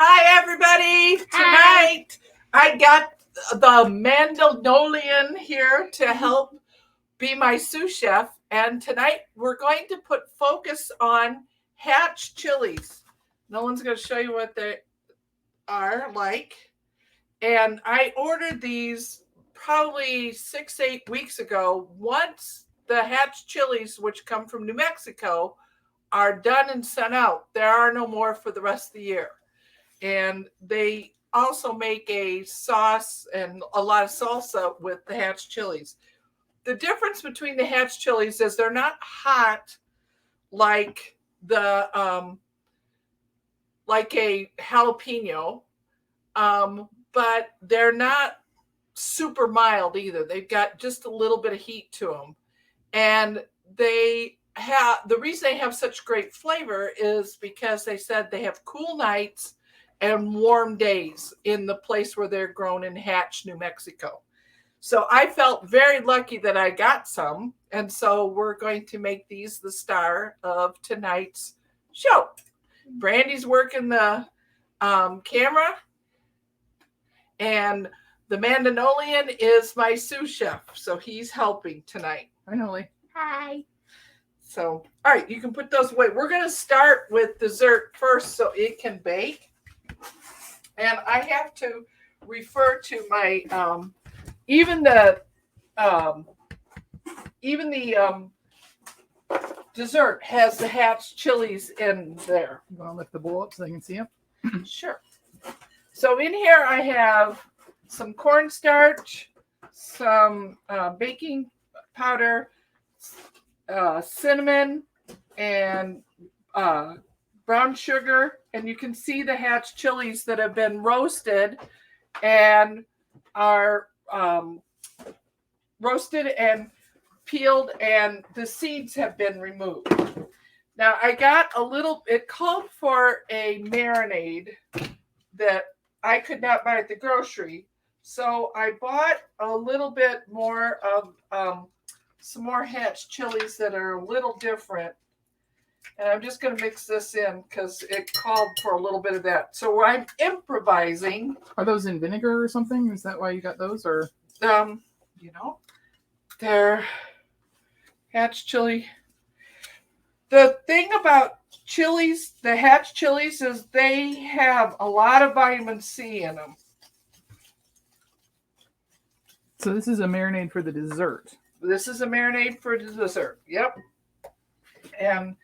Hi, everybody. Tonight, I got the Manda-Nolian here to help be my sous chef. And tonight, we're going to put focus on hatch chilies. Nolan's going to show you what they are like. And I ordered these probably 6-8 weeks ago. Once the hatch chilies, which come from New Mexico, are done and sent out, there are no more for the rest of the year. And they also make a sauce and a lot of salsa with the hatch chilies. The difference between the hatch chilies is they're not hot like like a jalapeno, but they're not super mild either. They've got just a little bit of heat to them, and the reason they have such great flavor is because they said they have cool nights and warm days in the place where they're grown in Hatch, New Mexico. So I felt very lucky that I got some. And so we're going to make these the star of tonight's show. Brandy's working the camera. And the Manda-Nolian is my sous chef. So he's helping tonight. Hi, Noli. Hi. So, all right, you can put those away. We're going to start with dessert first so it can bake. And I have to refer to my even the dessert has the hatch chilies in there. You want to lift the bowl up so they can see them? Sure. So in here I have some cornstarch, some baking powder, cinnamon, and brown sugar, and you can see the hatch chilies that have been roasted and are roasted and peeled, and the seeds have been removed. Now I got it called for a marinade that I could not buy at the grocery, so I bought a little bit more of some more hatch chilies that are a little different. And I'm just going to mix this in because it called for a little bit of that. So I'm improvising. Are those in vinegar or something? Is that why you got those? Or they're hatch chili. The thing about chilies, the hatch chilies, is they have a lot of vitamin C in them. So this is a marinade for the dessert. This is a marinade for the dessert. Yep. And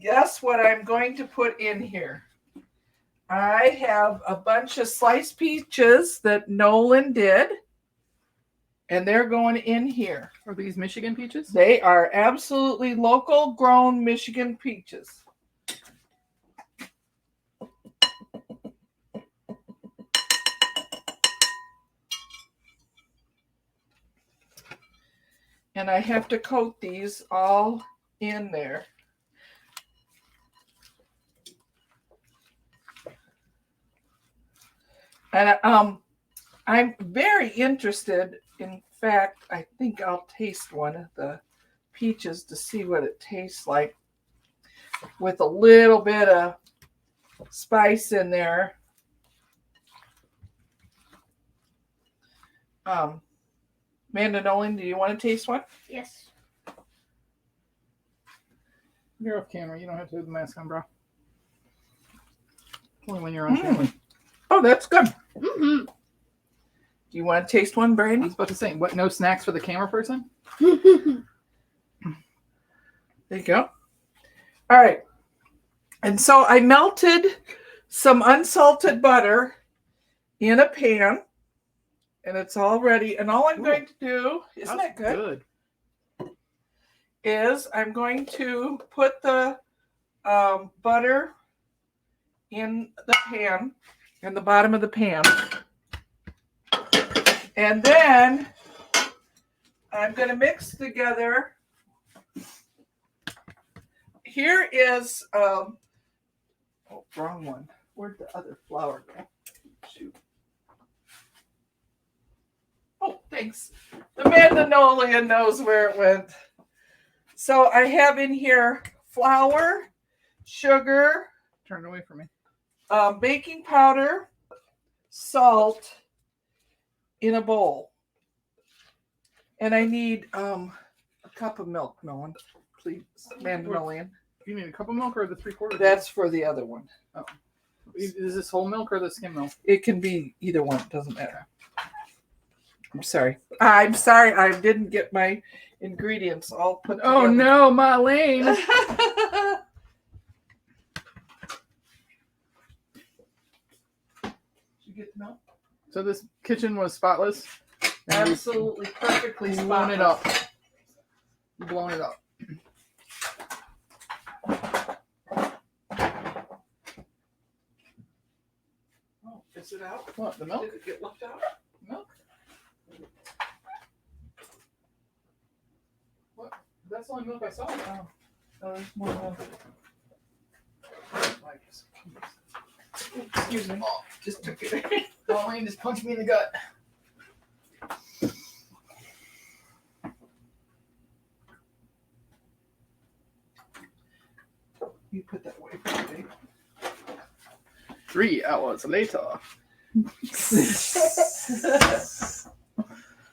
guess what I'm going to put in here? I have a bunch of sliced peaches that Nolan did, and they're going in here. Are these Michigan peaches? They are absolutely local grown Michigan peaches. And I have to coat these all in there. And I'm very interested. In fact, I think I'll taste one of the peaches to see what it tastes like with a little bit of spice in there. Manda-Nolian, do you want to taste one? Yes. You're off camera. You don't have to have the mask on, bro. Only when you're on camera. Oh, that's good. Mm-hmm. Do you want to taste one, I Brandy? was about to say, what? No snacks for the camera person? There you go. All right. And so I melted some unsalted butter in a pan, and it's all ready. And all I'm going to do, isn't that good? Is I'm going to put the butter in the pan, in the bottom of the pan. And then I'm going to mix together. Here is, wrong one. Where'd the other flour go? Shoot. Oh, thanks. The Manda-Nolian knows where it went. So I have in here flour, sugar. Turn it away from me. baking powder, salt in a bowl. And I need a cup of milk, Nolan. Please, Manda-Nolian. You need a cup of milk or the 3/4? That's for the other one. Oh. Is this whole milk or the skim milk? It can be either one. It doesn't matter. I'm sorry. I didn't get my ingredients all put together. Oh no, Marlene! Did you get the milk? So this kitchen was spotless? Absolutely perfectly Blown it up. Blown it up. Oh, is it out? What, the milk? Did it get left out? Milk? What? That's the only milk I saw. Oh, no, there's more milk. Excuse me. Oh, just took it. Marlene just punched me in the gut. You put that away for today. 3 hours later.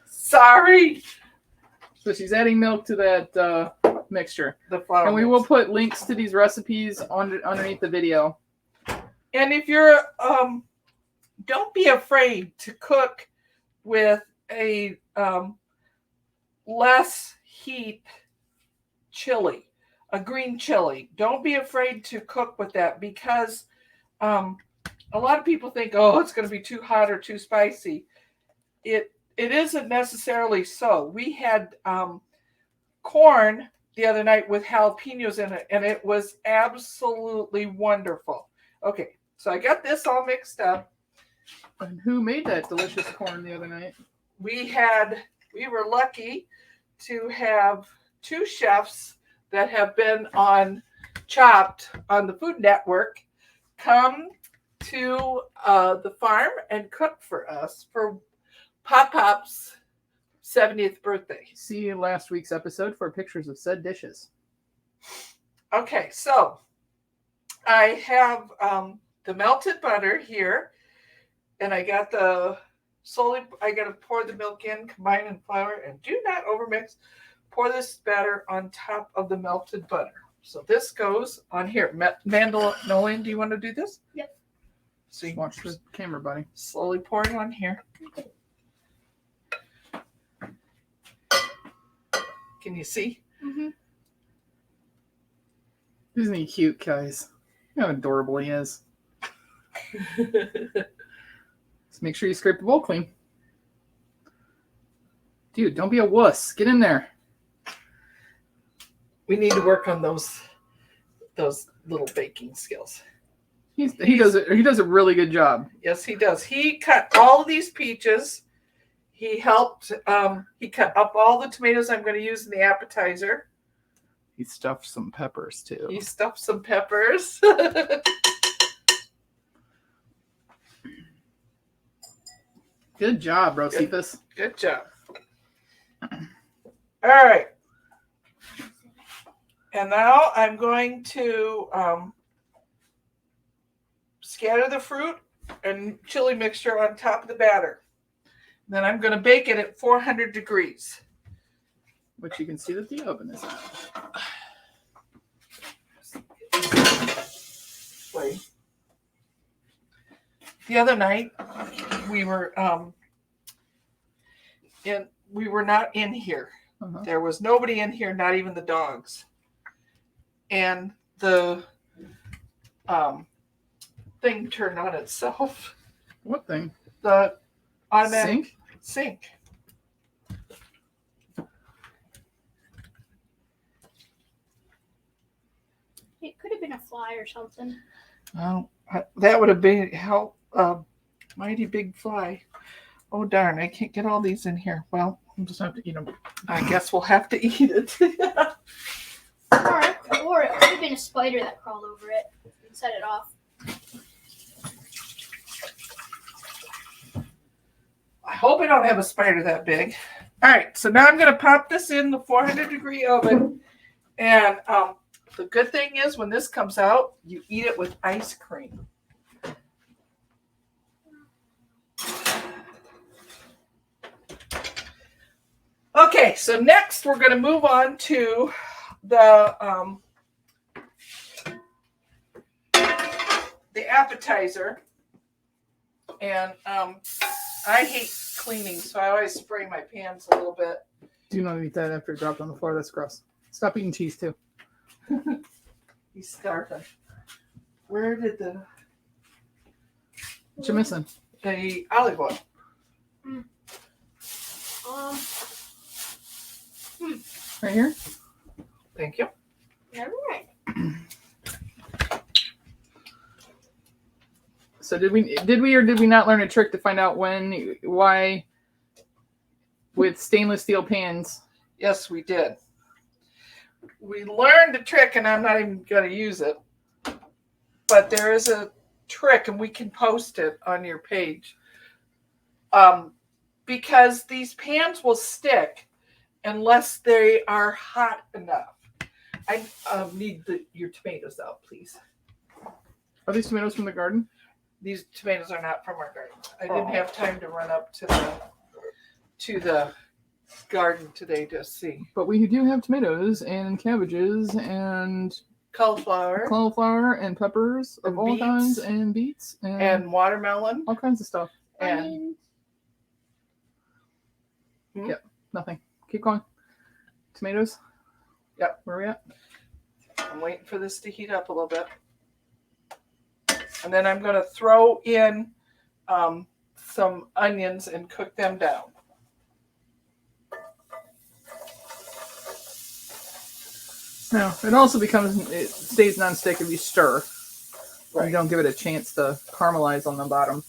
Sorry. So she's adding milk to that mixture. The flour. And we will put links to these recipes underneath the video. And if you're, don't be afraid to cook with a less heat chili, a green chili. Don't be afraid to cook with that because a lot of people think, oh, it's going to be too hot or too spicy. It isn't necessarily so. We had corn the other night with jalapenos in it, and it was absolutely wonderful. Okay, so I got this all mixed up. And who made that delicious corn the other night? We were lucky to have 2 chefs that have been on Chopped on the Food Network come to the farm and cook for us for Pop-Pop's 70th birthday. See last week's episode for pictures of said dishes. Okay, so I have the melted butter here, and I got to pour the milk in, combine and flour, and do not overmix. Pour this batter on top of the melted butter. So this goes on here. Manda-Nolian, do you want to do this? Yep. So you Watch the camera, buddy. slowly pour it on here. Can you see? Mm-hmm. Isn't he cute, guys? Look how adorable he is. Just make sure you scrape the bowl clean. Dude, don't be a wuss. Get in there. We need to work on those little baking skills. He does a really good job. Yes, he does. He cut all of these peaches. He helped. He cut up all the tomatoes I'm going to use in the appetizer. He stuffed some peppers too. He stuffed some peppers. Good job, Rosifus. Good job. All right. And now I'm going to scatter the fruit and chili mixture on top of the batter. Then I'm going to bake it at 400 degrees. Which you can see that the oven is on. Wait. The other night we were not in here. Uh-huh. There was nobody in here, not even the dogs. And the thing turned on itself. What thing? The automatic sink. It could have been a fly or something. Well, that would have been mighty big fly. Oh darn! I can't get all these in here. Well, We'll just have to eat them. I guess we'll have to eat it. Or it could have been a spider that crawled over it and set it off. I hope I don't have a spider that big. All right, so now I'm going to pop this in the 400-degree oven. And the good thing is when this comes out, you eat it with ice cream. Okay, so next we're going to move on to the appetizer. And I hate cleaning, so I always spray my pans a little bit. Do not eat that after it dropped on the floor. That's gross. Stop eating cheese too. He's starving. Where did What you missing? the olive oil? Right here? Thank you. Never mind. So did we or did we not learn a trick to find out why with stainless steel pans? Yes, we did. We learned a trick, and I'm not even going to use it. But there is a trick, and we can post it on your page. Because these pans will stick unless they are hot enough. I need your tomatoes out, please. Are these tomatoes from the garden? These tomatoes are not from our garden. I didn't have time to run up to the garden today to see. But we do have tomatoes and cabbages and Cauliflower and peppers of And all beets. kinds and beets and watermelon all kinds of stuff. and Nothing. Keep going. Tomatoes? Yep. Where are we at? I'm waiting for this to heat up a little bit. And then I'm going to throw in some onions and cook them down. Now, it stays nonstick if you stir. Right. You don't give it a chance to caramelize on the bottom.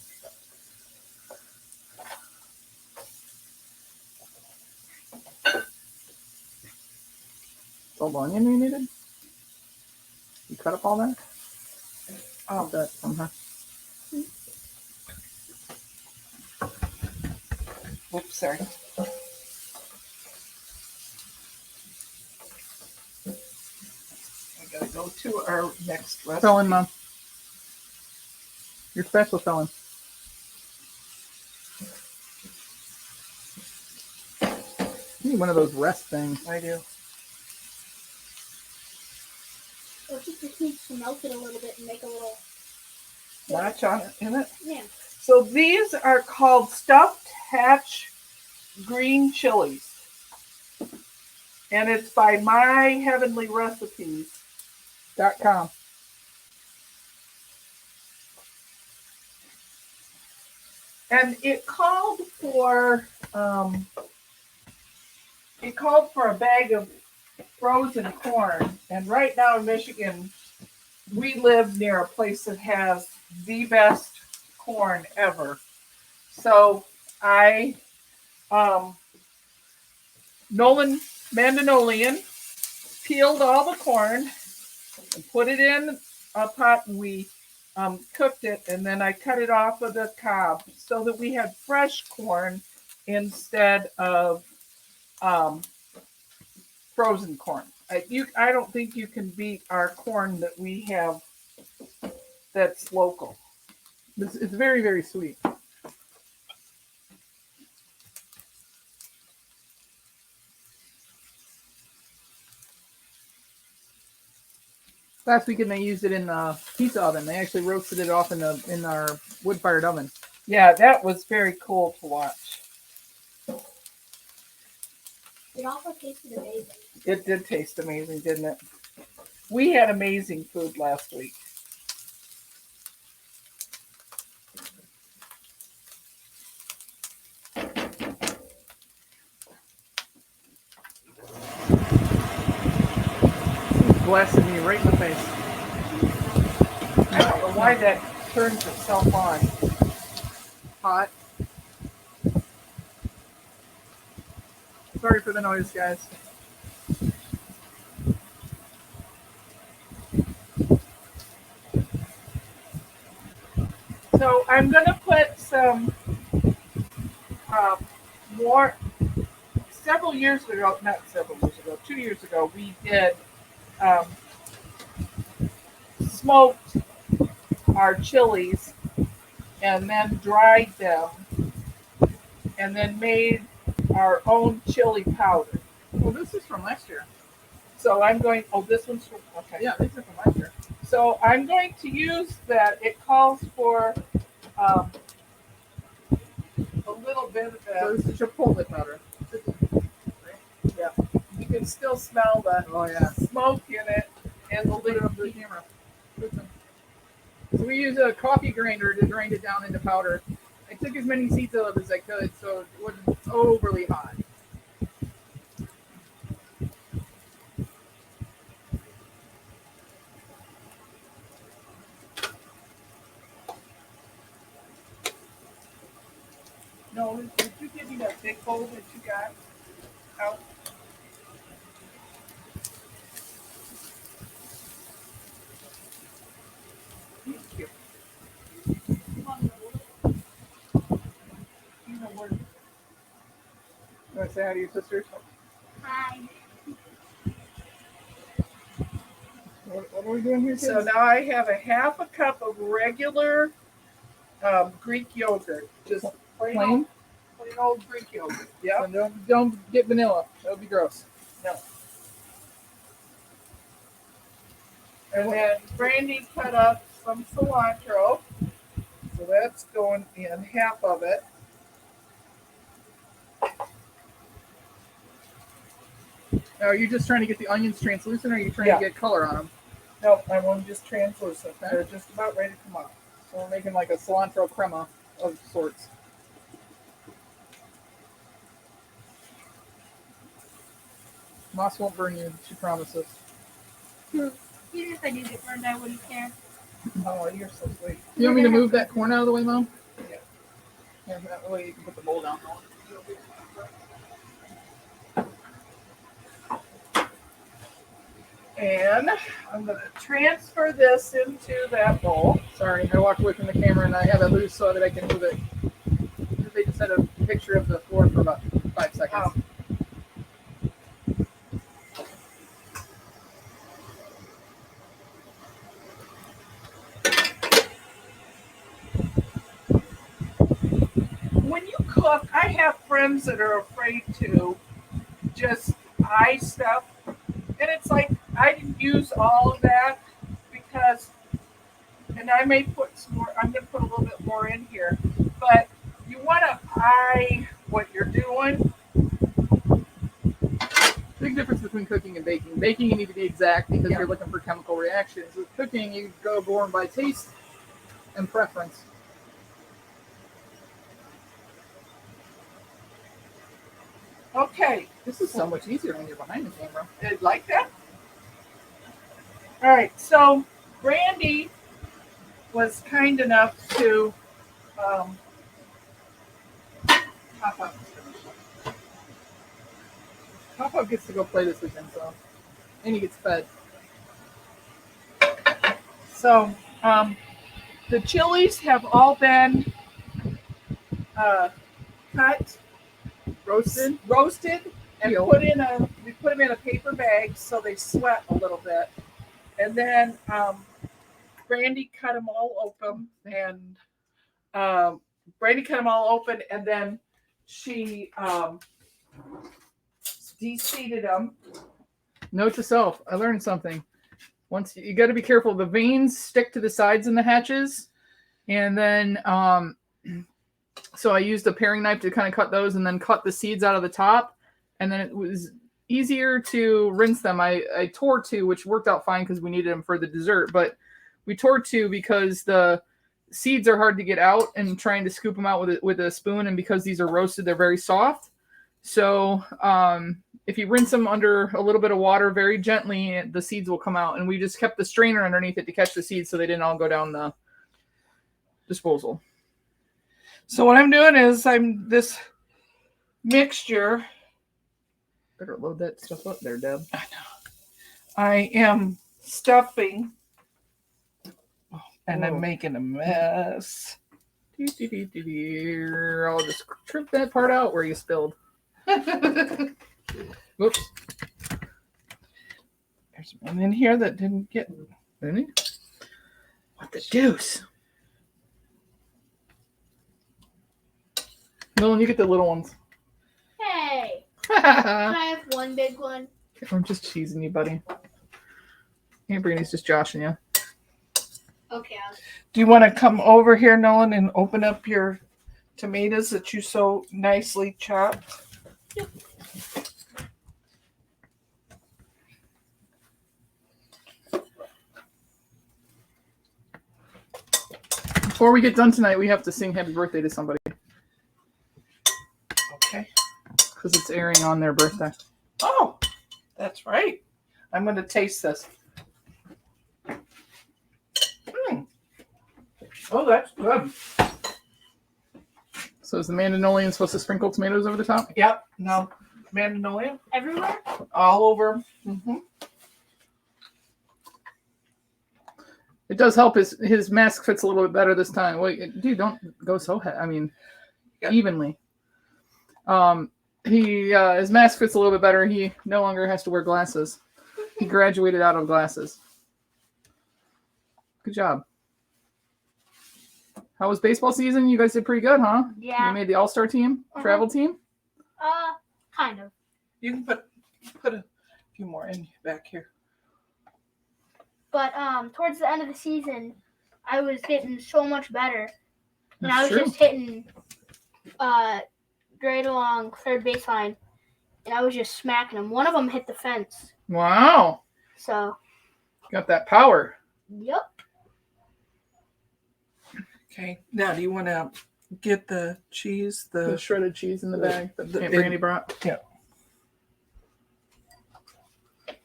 All the onion you needed? You cut up all that? That somehow. Oops, sorry. I gotta go to our next recipe. Felon, Mom. Your special felon. You need one of those rest things. I do. Or just needs to melt it a little bit and make a little. Notch on it, in it. Yeah. So these are called stuffed hatch green chilies. And it's by myheavenlyrecipes.com. And it called for a bag of frozen corn. And right now in Michigan, we live near a place that has the best corn ever. So I, Manda-Nolian, peeled all the corn and put it in a pot, and we cooked it, and then I cut it off of the cob so that we had fresh corn instead of frozen corn. I don't think you can beat our corn that we have that's local. It's very, very sweet. Last weekend they used it in the pizza oven. They actually roasted it off in our wood-fired oven. Yeah, that was very cool to watch. It also tasted amazing. It did taste amazing, didn't it? We had amazing food last week. Blasted me right in the face. I don't know why that turns itself on. Hot. Sorry for the noise, guys. So I'm going to put some more. Several years ago, not several years ago, 2 years ago, we did smoked our chilies and then dried them and then made our own chili powder. Well, this is from last year. So I'm going, oh, this one's from, okay. Yeah, these are from last year. So I'm going to use that. It calls for a little bit of So this is Chipotle powder. yeah. You can still smell the Oh yeah. smoke in it and the Put it lid. up to the camera. So we use a coffee grinder to grind it down into powder. I took as many seeds out of as I could, so it wasn't overly hot. No, did you give me that big bowl that you got out? Thank you. You know where? You want to say hi to your sisters? Hi. What are we doing here, kids? So now I have a half a cup of regular Greek yogurt, just plain old Greek yogurt. Yeah. So don't get vanilla. That would be gross. No. And then Brandy cut up some cilantro. So that's going in, half of it. Now, are you just trying to get the onions translucent, or are you trying Yeah. to get color on them? No, I want just translucent. They're just about ready to come out. So we're making like a cilantro crema of sorts. Moss won't burn you, she promises. Even if I do get burned, I wouldn't care. Oh, you're so sweet. You want me to move that corn out of the way, Mom? Yeah. Yeah, that way you can put the bowl down. And I'm going to transfer this into that bowl. Sorry, I walked away from the camera and I had it loose so that I can move it. They just had a picture of the floor for about 5 seconds. Oh. When you cook, I have friends that are afraid to just eye stuff. And it's like, I didn't use all of that because, and I may put some more, I'm going to put a little bit more in here, but you want to eye what you're doing. Big difference between cooking and baking. Baking, you need to be exact because Yeah. you're looking for chemical reactions. With cooking, you go born by taste and preference. Okay, This is so much easier when you're behind the camera. like that? All right, so Brandy was kind enough to Pop-Up gets to go play this weekend, so. And he gets fed. So the chilies have all been cut, Roasted. and Peeled. we put them in a paper bag so they sweat a little bit, and then Brandy cut them all open, and then she de-seeded them. Note to self, I learned something. Once you got to be careful. The veins stick to the sides in the hatches, and then so I used a paring knife to kind of cut those, and then cut the seeds out of the top, and then it was easier to rinse them. I tore two, which worked out fine because we needed them for the dessert, but we tore two because the seeds are hard to get out, and trying to scoop them out with a spoon, and because these are roasted, they're very soft. So if you rinse them under a little bit of water very gently, the seeds will come out. And we just kept the strainer underneath it to catch the seeds so they didn't all go down the disposal. So what I'm doing is this mixture. Better load that stuff up there, Deb. I am stuffing, and Whoa. I'm making a mess. I'll just trim that part out where you spilled. Whoops. There's one in here that didn't get. Any? What the deuce? Nolan, you get the little ones. Hey. I have one big one? I'm just cheesing you, buddy. Aunt Brandy's just joshing you. Okay. Do you want to come over here, Nolan, and open up your tomatoes that you so nicely chopped? Before we get done tonight, we have to sing happy birthday to somebody. Okay. Because it's airing on their birthday. Oh, that's right. I'm going to taste this. Oh, that's good. So is the Manda-Nolian supposed to sprinkle tomatoes over the top? Yep. No, Manda-Nolian Everywhere? all over. Mm-hmm. It does help. His mask fits a little bit better this time. Wait, dude, don't go so evenly. His mask fits a little bit better. He no longer has to wear glasses. He graduated out of glasses. Good job. How was baseball season? You guys did pretty good, huh? Yeah. You made the all-star team, travel team. Kind of. You can put a few more in back here. But towards the end of the season, I was getting so much better, and That's I was true. just hitting right along third baseline, and I was just smacking them. One of them hit the fence. Wow, So. got that power. Yep. Okay. Now, do you want to get the cheese? The shredded cheese in the bag that Aunt Brandy brought. Yeah.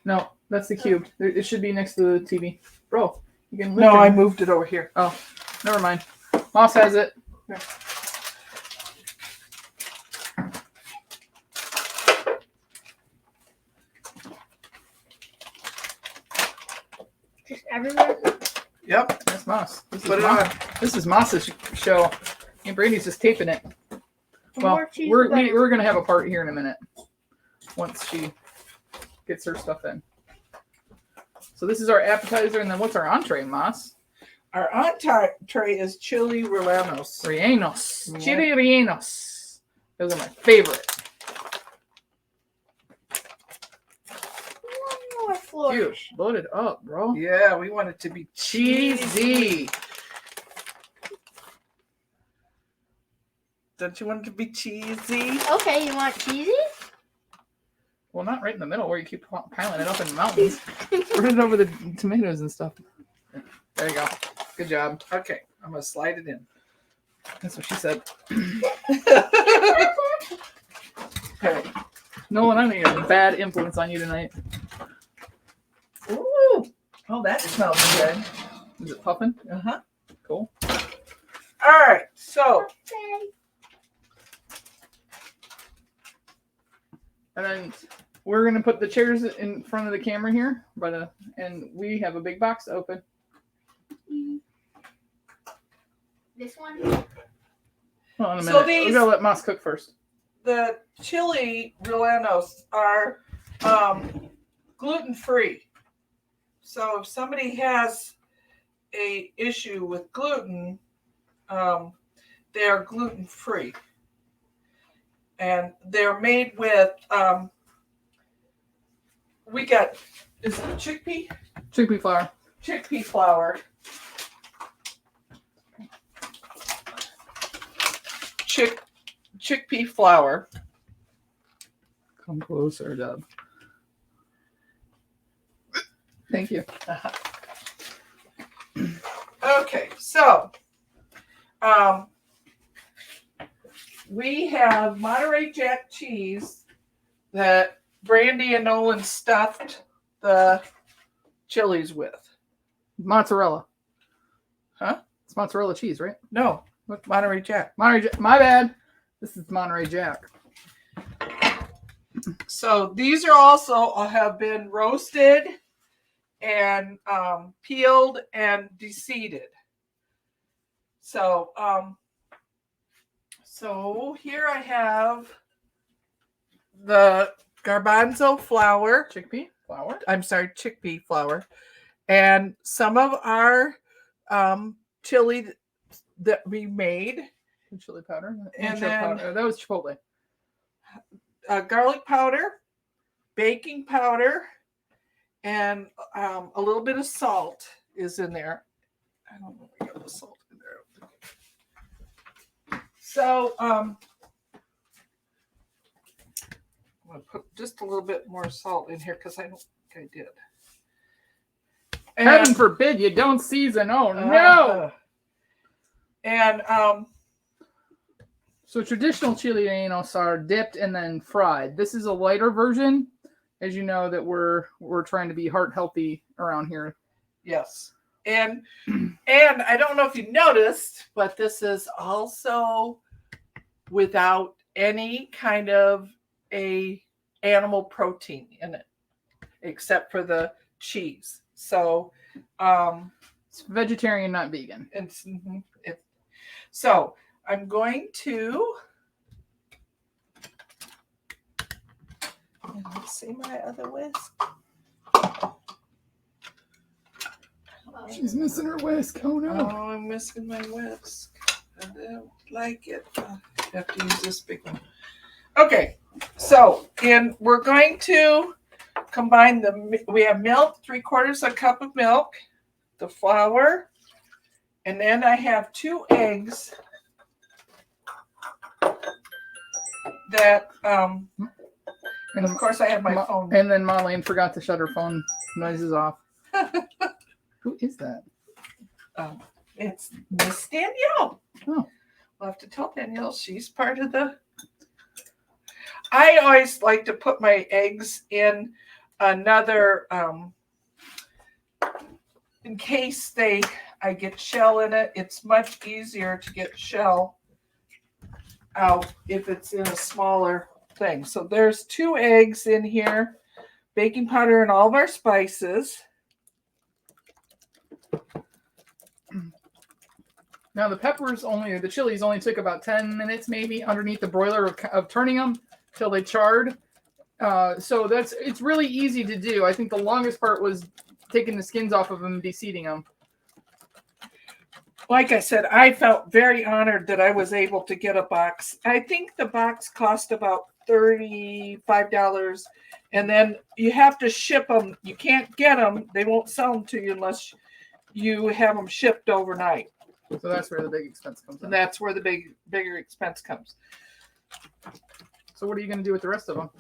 No, that's the cube. It should be next to the TV. Bro, you can lift No, it. I moved it over here. Oh, never mind. Moss has it. Just everywhere. Yep. That's Moss. Put it on. This is Moss's show. Aunt Brandy's just taping it. The Well, more cheese, we're the better. we're gonna have a part here in a minute once she gets her stuff in. So this is our appetizer, and then what's our entree, Moss? Our entree is chili rellenos. Rellenos, Yeah. chili rellenos. Those are my favorite. One more flourish. Dude, load it up, bro. Yeah, we want it to be cheesy. Don't you want it to be cheesy? Okay, you want cheesy? Well, not right in the middle where you keep piling it up in the mountains. Put it over the tomatoes and stuff. There you go. Good job. Okay, I'm gonna slide it in. That's what she said. Okay. Nolan, I'm gonna get a bad influence on you tonight. Ooh. Oh, that smells good. Is it puffing? Uh-huh. Cool. All right, so Okay. And then we're gonna put the chairs in front of the camera here, and we have a big box to open. This one? Hold on a minute. So these- We're gonna let Moss cook first. the chili rellenos are gluten-free. So if somebody has a issue with gluten, they are gluten-free. And they're made with, we got, is it chickpea? Chickpea flour. Chickpea flour. Chickpea flour. Come closer, Dub. Thank you. Okay, so we have Monterey Jack cheese that Brandy and Nolan stuffed the chilies with. Mozzarella. Huh? It's mozzarella cheese, right? No, Monterey Jack. My bad. This is Monterey Jack. So these are also have been roasted and peeled and deseeded. So so here I have the garbanzo flour. Chickpea flour. I'm sorry, chickpea flour, and some of our chili that we made. And chili powder. And chili then- powder. That was Chipotle. garlic powder, baking powder, and a little bit of salt is in there. I don't know if I got the salt in there. So I'm going to put just a little bit more salt in here because I don't think I did. Heaven forbid you don't season. Oh no! And So traditional chili rellenos are dipped and then fried. This is a lighter version, as you know that we're trying to be heart healthy around here. yes, and I don't know if you noticed, but this is also without any kind of a animal protein in it, except for the cheese. So It's vegetarian, not vegan. So I'm going to let's see my other whisk. She's missing her whisk. Oh no! Oh, I'm missing my whisk. I don't like it. I have to use this big one. Okay, so we're going to combine we have milk, 3/4 cup of milk, the flour, and then I have 2 eggs that, and of course I have my phone. And then Marlene forgot to shut her phone noises off. Who is that? It's Miss Danielle. Oh. We'll have to tell Danielle she's part of the... I always like to put my eggs in another, in case I get shell in it. It's much easier to get shell out if it's in a smaller thing. So there's 2 eggs in here, baking powder and all of our spices. Now the chilies only took about 10 minutes maybe underneath the broiler of turning them till they charred. So it's really easy to do. I think the longest part was taking the skins off of them and deseeding them. Like I said, I felt very honored that I was able to get a box. I think the box cost about $35, and then you have to ship them. You can't get them. They won't sell them to you unless you have them shipped overnight. So that's where the big expense comes in. And that's where the bigger expense comes. So what are you going to do with the rest of them?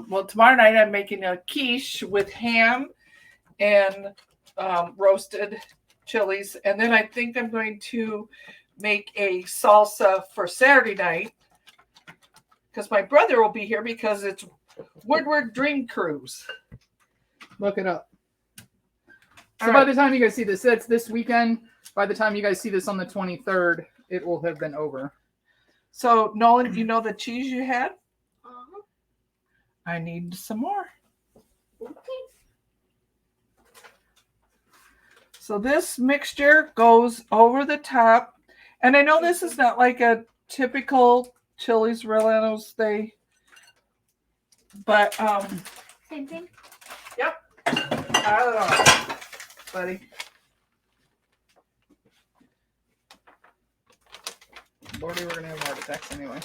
Well, tomorrow night I'm making a quiche with ham and roasted chilies. And then I think I'm going to make a salsa for Saturday night because my brother will be here because it's Woodward Dream Cruise. Look it up. So All by right. the time you guys see this, that's this weekend. By the time you guys see this on the 23rd, it will have been over. So, Nolan, you know the cheese you had? I need some more. Okay. So this mixture goes over the top. And I know this is not like a typical chilies rellenos but Same thing. yep. I don't know, buddy. Lordy, we're going to have heart attacks anyway.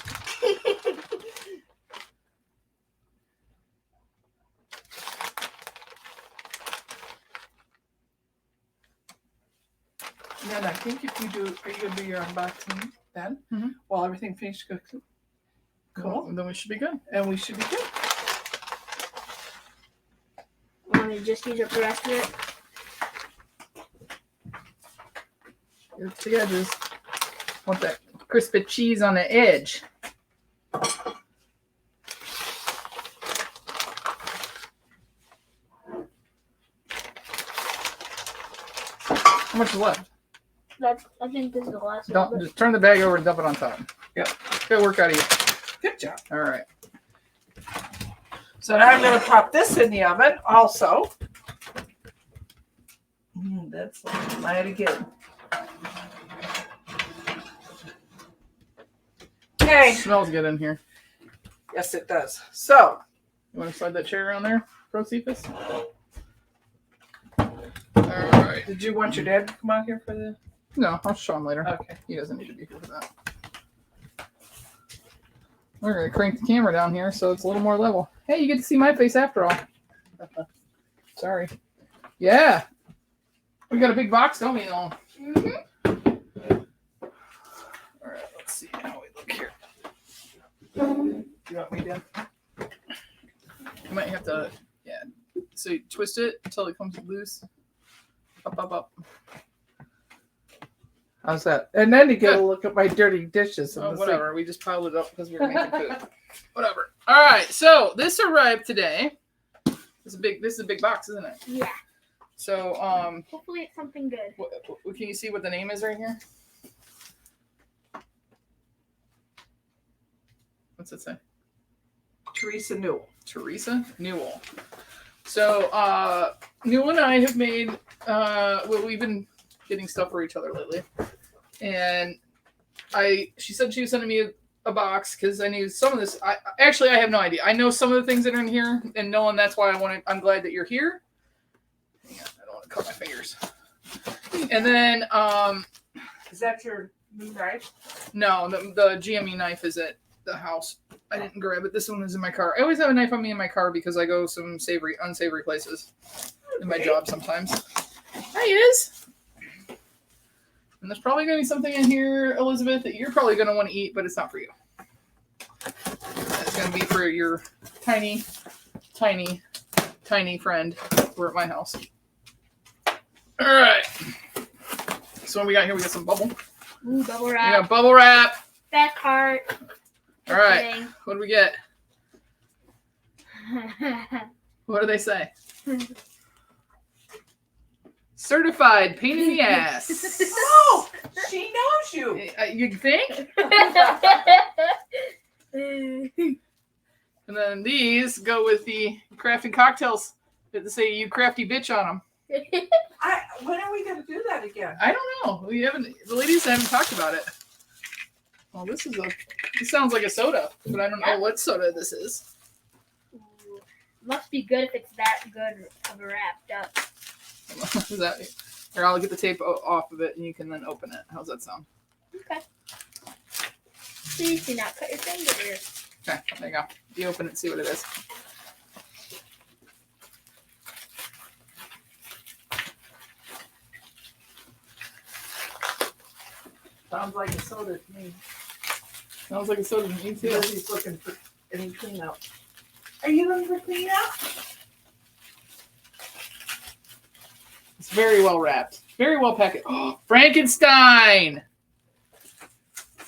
And then I think if you do, are you going to do your unboxing then? Mhm. While everything finished cooking? Cool. Well, then we should be good. And we should be good. Want me to just use up the rest of it? It's the edges. Want that crispy cheese on the edge. How much is left? I think this is the last Don't one. just turn the bag over and dump it on top. Yep. Good work out of you. Good job. All right. So now I'm going to pop this in the oven also. That's mighty good. Okay. Smells good in here. Yes, it does. So, You want to slide that chair around there, Procephus? All right. did you want your dad to come out here for the... No, I'll show him later. Okay. He doesn't need to be here for that. We're going to crank the camera down here so it's a little more level. Hey, you get to see my face after all. Sorry. Yeah. We got a big box, don't we, Nolan? Mm-hmm. All right, let's see how we look here. Do you want me to? You might have to, yeah. So you twist it until it comes loose. Up, up, up. How's that? And then you get a Good. look at my dirty dishes. In Oh, the whatever. We just piled it up because we were making food. Whatever. All right. So this arrived today. This is a big box, isn't it? Yeah. So Hopefully it's something good. can you see what the name is right here? What's it say? Teresa Newell. Teresa Newell. So Newell and I have made we've been getting stuff for each other lately, and she said she was sending me a box because I knew some of this. I have no idea. I know some of the things that are in here, and Nolan, that's why I'm glad that you're here. Hang on, I don't want to cut my fingers. And then Is that your new knife? no, the GME knife is at the house. I didn't grab it. This one is in my car. I always have a knife on me in my car because I go some unsavory places in my job sometimes. There he is. And there's probably going to be something in here, Elizabeth, that you're probably going to want to eat, but it's not for you. It's going to be for your tiny, tiny, tiny friend. We're at my house. All right. So what we got here? We got some bubble. Ooh, bubble We wrap. got bubble wrap. Back cart. All right. What do we get? What do they say? Certified pain in the ass. Oh, she knows you. You'd think? And then these go with the crafting cocktails that say "you crafty bitch" on them. When are we going to do that again? I don't know. The ladies haven't talked about it. Well, this sounds like a soda, but I don't know what soda this is. Ooh, must be good if it's that good of a wrapped up. Is that here? I'll get the tape off of it, and you can then open it. How's that sound? Okay. Please do not cut your finger. Okay, there you go. You open it and see what it is. Sounds like a soda to me. Sounds like a soda to me too. He's looking for any cleanup. Are you looking for cleanup? It's very well wrapped. Very well packaged. Oh, Frankenstein!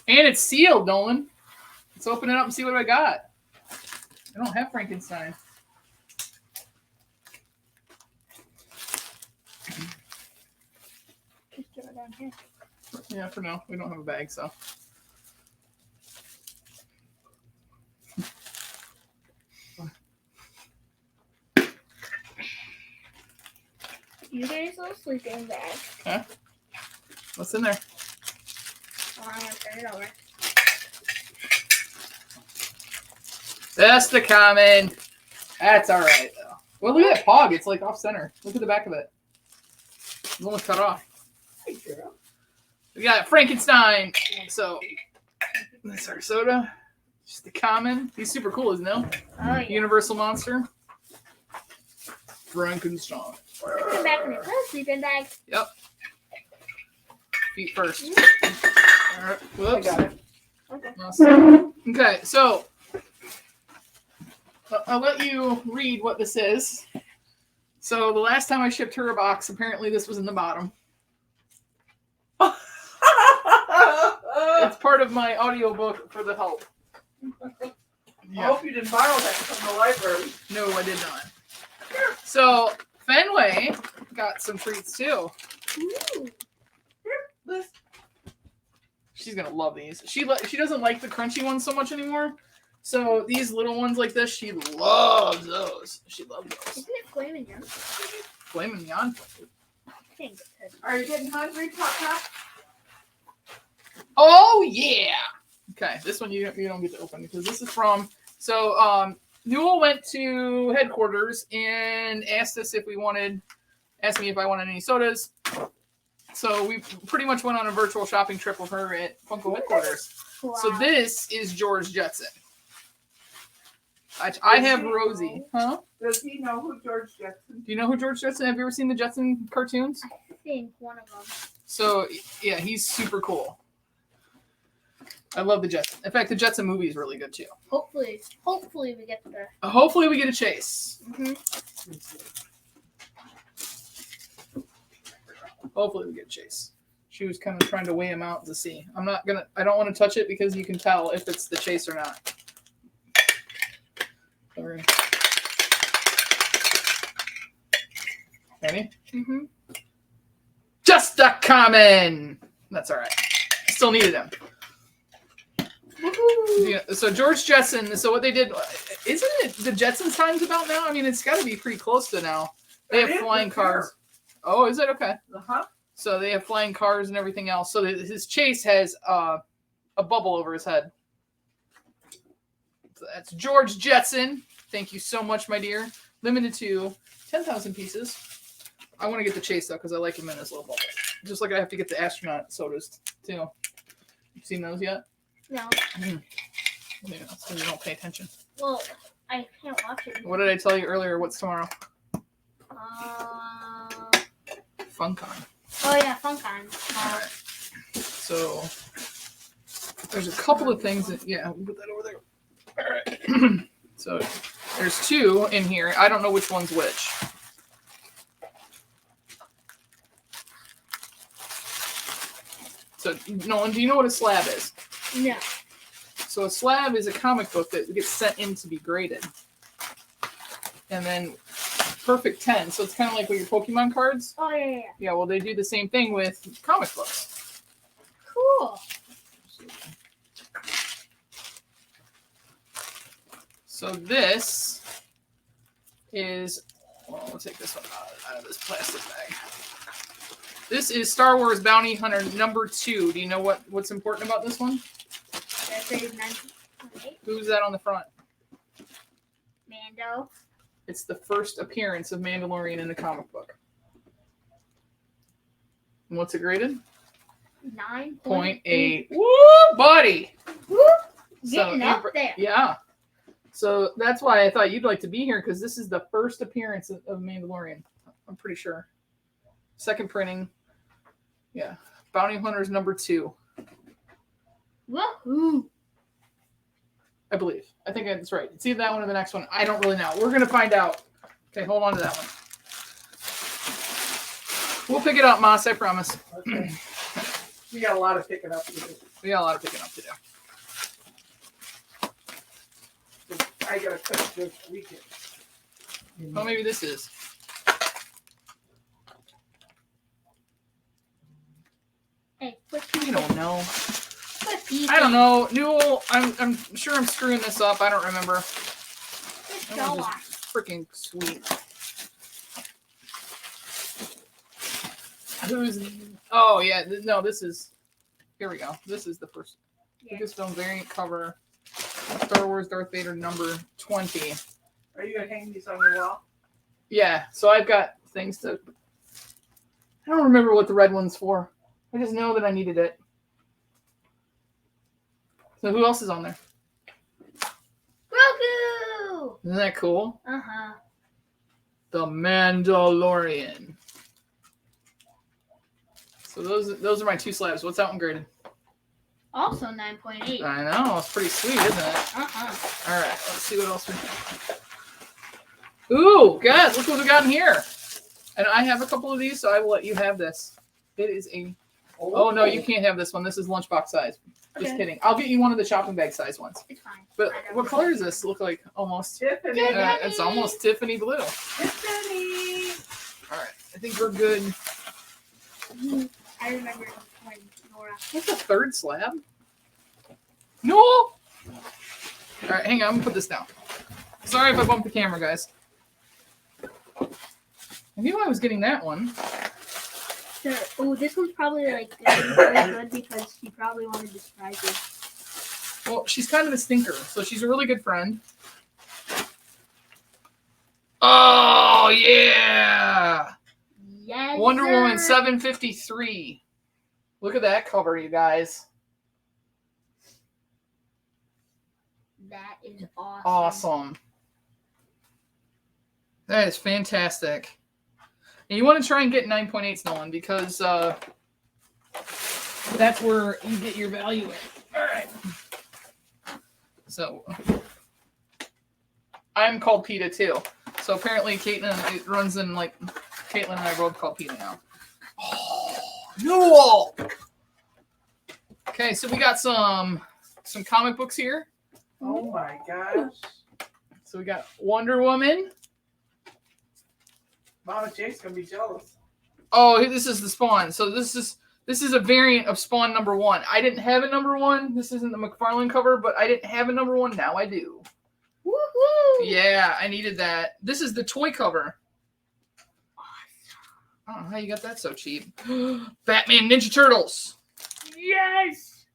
And it's sealed, Nolan. Let's open it up and see what I got. I don't have Frankenstein. Just throw it down here. Yeah, for now. We don't have a bag, so. You guys little sleeping bag. Okay. What's in there? Oh, I'm gonna turn it over. That's the common. That's all right, though. Well, look at that pog. It's like off center. Look at the back of it. It's almost cut off. Hey, girl. We got Frankenstein. So, that's our soda. Just the common. He's super cool, isn't he? Oh yeah. Universal monster. Frankenstein. Come back in the little sleeping bag. Yep. Feet first. All right. I Whoops. got it. Okay. Awesome. Okay, so I'll let you read what this is. So the last time I shipped her a box, apparently this was in the bottom. It's part of my audiobook for the help. I Yeah. hope you didn't borrow that from the library. No, I did not. So Fenway got some treats too. Ooh. Liz, She's gonna love these. She doesn't like the crunchy ones so much anymore. So these little ones like this, she loves those. She loves those. Isn't it flaming young? Flaming Neon. I think it's are you getting hungry, Pop? Oh yeah. Okay, this one you don't get to open because this is from. So Newell went to headquarters and asked me if I wanted any sodas. So we pretty much went on a virtual shopping trip with her at Funko headquarters. wow. So this is George Jetson. I have Rosie. Huh? Does he know who George Jetson? Do you know who George Jetson? Have you ever seen the Jetson cartoons? I think one of them. So yeah, he's super cool. I love the Jetson. In fact, the Jetson movie is really good too. Hopefully we get the. Hopefully we get a chase. Hopefully we get a chase. She was kind of trying to weigh him out to see. I don't want to touch it because you can tell if it's the chase or not. Sorry. Ready? Just a common. That's all right. I still needed him. Yeah, so George Jetson. So what they did, isn't it the Jetsons times about now? I mean, it's got to be pretty close to now. They have flying cars. Oh, is it okay? So they have flying cars and everything else. So his chase has a bubble over his head. So that's George Jetson. Thank you so much, my dear. Limited to 10,000 pieces. I want to get the chase though because I like him in his little bubble. Just like I have to get the astronaut sodas too. You seen those yet? No. Yeah, so you don't pay attention. Well, I can't watch it. What did I tell you earlier? What's tomorrow? FunCon. Oh yeah, FunCon. Alright. So there's a couple of things that we'll put that over there. Alright. So there's two in here. I don't know which one's which. So Nolan, do you know what a slab is? No. So a slab is a comic book that gets sent in to be graded. And then perfect 10. So it's kind of like with your Pokemon cards. Oh, yeah. Yeah, well, they do the same thing with comic books. Cool. So this is, well, we'll take this one out of this plastic bag. This is Star Wars Bounty Hunter #2. Do you know what's important about this one? Who's that on the front? Mando. It's the first appearance of Manda-Nolian in the comic book. And what's it graded? 9.8. Woo, buddy! Woo! Getting up there. Yeah. So that's why I thought you'd like to be here, because this is the first appearance of Manda-Nolian. I'm pretty sure. Second printing. Yeah. Bounty Hunters #2. Woohoo! I believe. I think that's right. It's either that one or the next one. I don't really know. We're going to find out. Okay, hold on to that one. We'll pick it up, Moss, I promise. Okay. We got a lot of picking up to do. I got to cut this weekend. Oh, maybe this is. Hey, You don't know. I I don't know. Newell, I'm sure I'm screwing this up. I don't remember. Show Just off. freaking sweet. Oh, yeah. No, this is. Here we go. This is the first. Yeah. Lucasfilm variant cover. Star Wars Darth Vader #20. Are you going to hang these on your wall? Yeah, so I've got things to. I don't remember what the red one's for. I just know that I needed it. So who else is on there? Grogu! Isn't that cool? Uh-huh. The Manda-Nolian. So those are my two slabs. What's that one graded? Also 9.8. I know. It's pretty sweet, isn't it? Uh-huh. All right. Let's see what else we have. Ooh, guys, look what we got in here. And I have a couple of these, so I will let you have this. It is a... Oh, no, you can't have this one. This is lunchbox size. Just Okay. kidding. I'll get you one of the shopping bag size ones. It's fine. But what color does this look like? Almost. Tiffany. It's almost Tiffany blue. Tiffany. All right. I think we're good. I remember when Nora. What's the third slab? No. All right, hang on. I'm gonna put this down. Sorry if I bumped the camera, guys. I knew I was getting that one. Oh, this one's probably like really good because she probably wanted to surprise you. Well, she's kind of a stinker, so she's a really good friend. Oh yeah! Yes. Wonder Woman sir. 753. Look at that cover, you guys. That is awesome. Awesome. That is fantastic. And you want to try and get 9.8s, Nolan, because that's where you get your value in. All right. So I'm called PETA too. So apparently Caitlin, it runs in like Caitlin and I are both called PETA now. Oh, Newell. Okay, so we got some comic books here. Oh my gosh. So we got Wonder Woman. Mama Jake's gonna be jealous. Oh, this is the Spawn. So this is a variant of Spawn #1. I didn't have a #1. This isn't the McFarlane cover, but I didn't have a #1. Now I do. Woohoo! Yeah, I needed that. This is the toy cover. I don't know how you got that so cheap. Batman Ninja Turtles. Yes!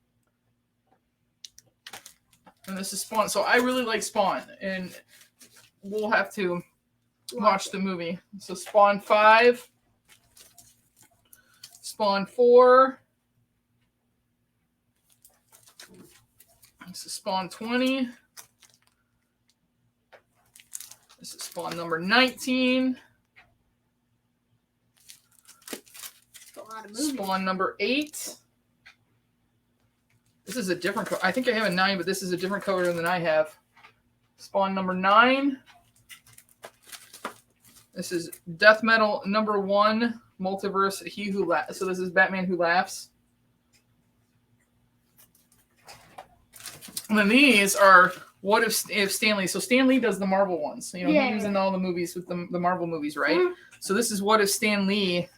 And this is Spawn. So I really like Spawn. And we'll have to watch the movie. So Spawn 5. Spawn 4. This is Spawn 20. This is Spawn number 19. That's a lot of movies. Spawn number 8. This is a different cover. I think I have a 9, but this is a different cover than I have. Spawn number 9. This is Death Metal #1, Multiverse, He Who Laughs. So this is Batman Who Laughs. And then these are What If Stan Lee. So Stan Lee does the Marvel ones. You know, Yeah. he was in all the movies with the Marvel movies, right? Mhm. So this is What If Stan Lee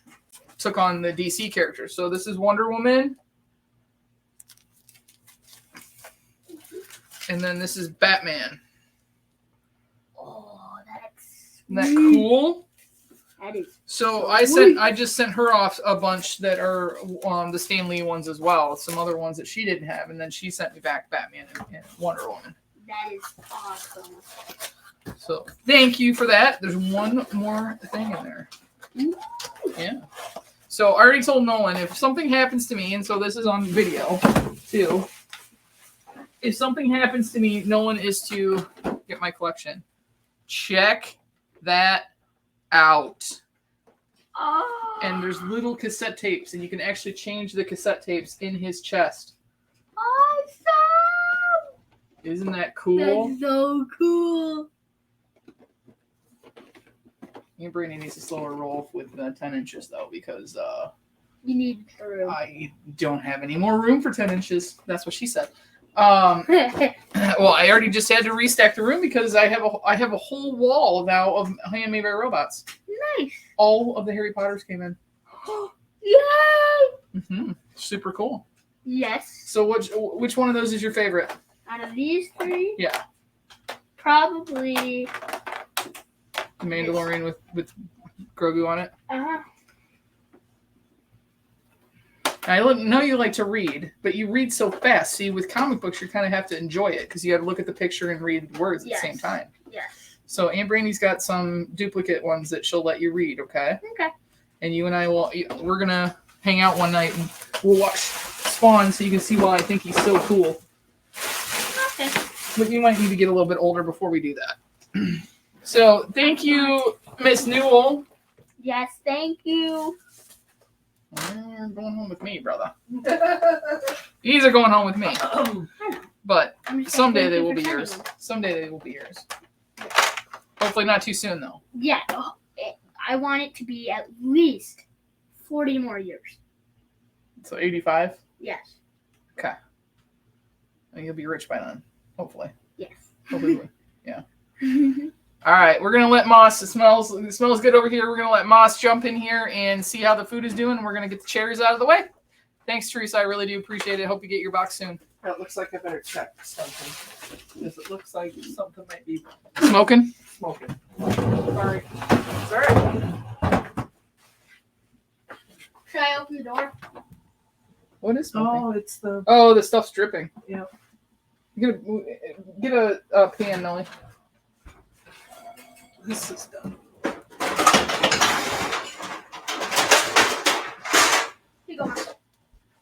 took on the DC characters. So this is Wonder Woman. And then this is Batman. Oh, that's Isn't that cool? That is. So Sweet. I just sent her off a bunch that are the Stan Lee ones as well. Some other ones that she didn't have, and then she sent me back Batman and Wonder Woman. That is awesome. So thank you for that. There's one more thing in there. Ooh. Yeah. So I already told Nolan if something happens to me, and so this is on video too. If something happens to me, Nolan is to get my collection. Check that out. Oh. And there's little cassette tapes, and you can actually change the cassette tapes in his chest. Awesome! Isn't that cool? That's so cool. Me and Brady needs to slow her roll with 10 inches, though, because You need the room. I don't have any more room for 10 inches. That's what she said. Well, I already just had to restack the room because I have a whole wall now of Handmade by Robots. Nice. All of the Harry Potters came in. Yay! Super cool. Yes. So which one of those is your favorite? Out of these three, Yeah. probably. The Manda-Nolian with Grogu on it. I know you like to read, but you read so fast. See, with comic books, you kind of have to enjoy it because you got to look at the picture and read the words at the same time. Yes. So Aunt Brandy's got some duplicate ones that she'll let you read, okay? Okay. And you and I we're going to hang out one night and we'll watch Spawn so you can see why I think he's so cool. Okay. But you might need to get a little bit older before we do that. So thank you, Miss Newell. Yes, thank you. You're going home with me, brother. These are going home with me. But I'm just someday thank they you will for be sending yours. them. Someday they will be yours. Hopefully not too soon, though. Yeah. I want it to be at least 40 more years. So 85? Yes. And you'll be rich by then. Hopefully. Yes. Hopefully. Yeah. All right, we're gonna let Moss. It smells good over here. We're gonna let Moss jump in here and see how the food is doing. And we're gonna get the chairs out of the way. Thanks, Teresa. I really do appreciate it. Hope you get your box soon. It looks like I better check something. Because it looks like something might be Smoking. smoking. Sorry. It's all right. Should I open the door? What is smoking? Oh, it's the... Oh, the stuff's dripping. Yeah. Get a pan, Nelly. This is done. Here you go, Mom.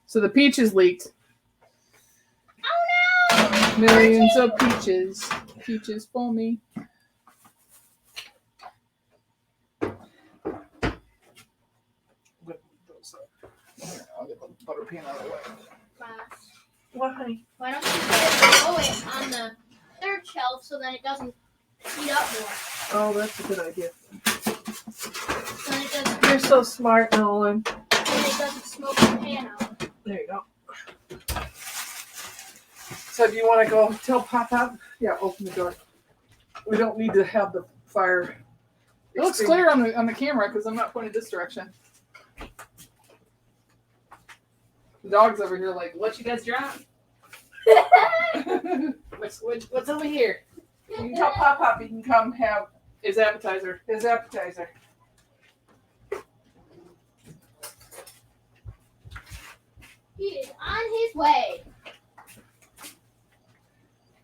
So the peaches leaked. Oh no! Millions of peaches. Peaches for me. pan out of the way. Why? Why don't you below it on the third shelf so that it doesn't heat up more? Oh, that's a good idea. So that it doesn't, You're so smart, Nolan. so that it doesn't smoke the pan out. There you go. So do you want to go tell Pop-Pop? Yeah, open the door. We don't need to have the fire. It looks clear on the camera because I'm not pointing this direction. The dog's over here like, what you guys drop? what's over here? You can tell Pop-Pop he can come have His appetizer. his appetizer. He is on his way.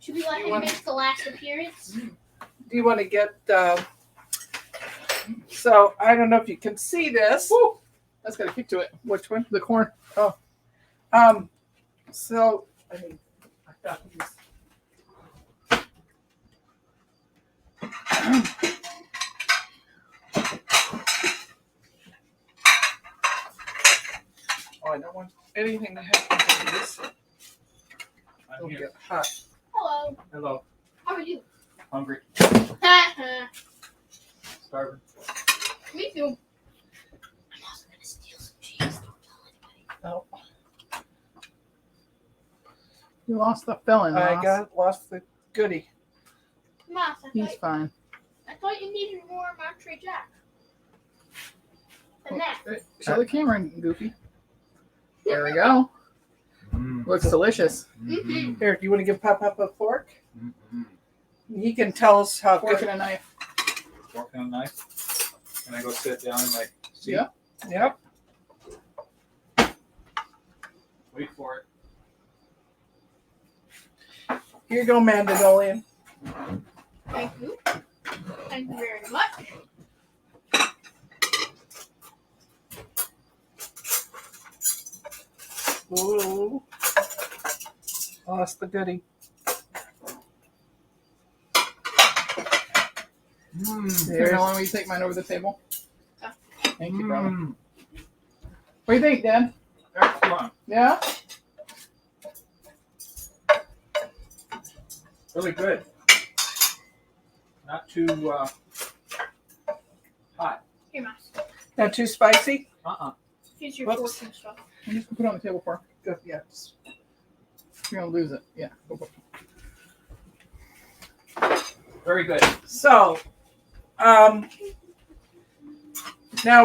Should we let You him want- make the last appearance? Do you want to get so I don't know if you can see this. Woo! That's got a kick to it. Which one? The corn. So I mean I thought these. Oh, I don't want anything to happen to these. They'll get hot. Hello. Hello. How are you? Hungry. Starving. Me too. I'm also gonna steal some cheese. Don't tell anybody. Oh, You lost the felon. I Ross. lost the goodie. Moss, He's fine. I thought you needed more Monterey Jack. Than that. Show the camera, Goofy. There we go. Looks delicious. Mhm. Here, do you want to give Pop-Pop a fork? Mm-hmm. He can tell us how Fork good. and a knife. Fork and a knife. Can I go sit down in my seat? Yeah. Yep. Wait for it. Here you go, Manda-Nolian. Thank you. Thank you very much. Ooh. Lost the goodie. Here, Nolan, will you take mine over the table? Yeah. Thank you, brother. What do you think, Dad? Excellent. Yeah? Really good. Not too hot. Here, Moss. Not too spicy? Here's your Whoops. fork and stuff. I'm just gonna put it on the table for Good. Yeah. You're gonna lose it. Yeah. Go. Very good. So, now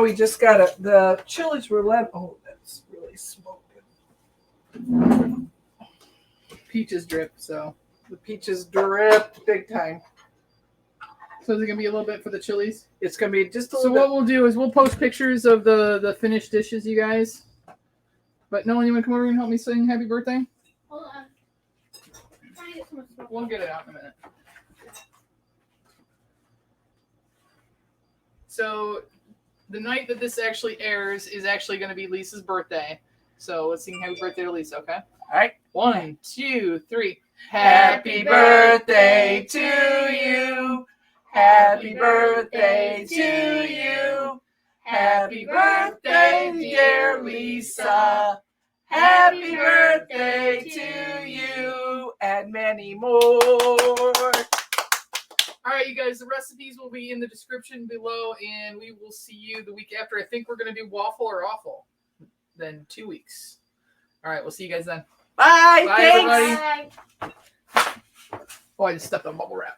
we just got the chilies roulette. Oh, that's really smoking. Peaches drip, so. The peaches dripped big time. So is it gonna be a little bit for the chilies? It's gonna be just a So little what bit. we'll do is we'll post pictures of the finished dishes, you guys. But Nolan, you wanna come over and help me sing happy birthday? Hold on. I'm trying to get some smoke. We'll get it out in a minute. So the night that this actually airs is actually going to be Lisa's birthday. So let's sing happy birthday to Lisa, okay? All right. 1, 2, 3. Happy birthday to you. Happy birthday to you. Happy birthday, dear Lisa. Happy birthday to you and many more. All right, you guys, the recipes will be in the description below, and we will see you the week after. I think we're going to do waffle or awful. Then 2 weeks. All right, we'll see you guys then. Bye. Bye, Thanks. everybody. Bye. Oh, I just stepped on bubble wrap.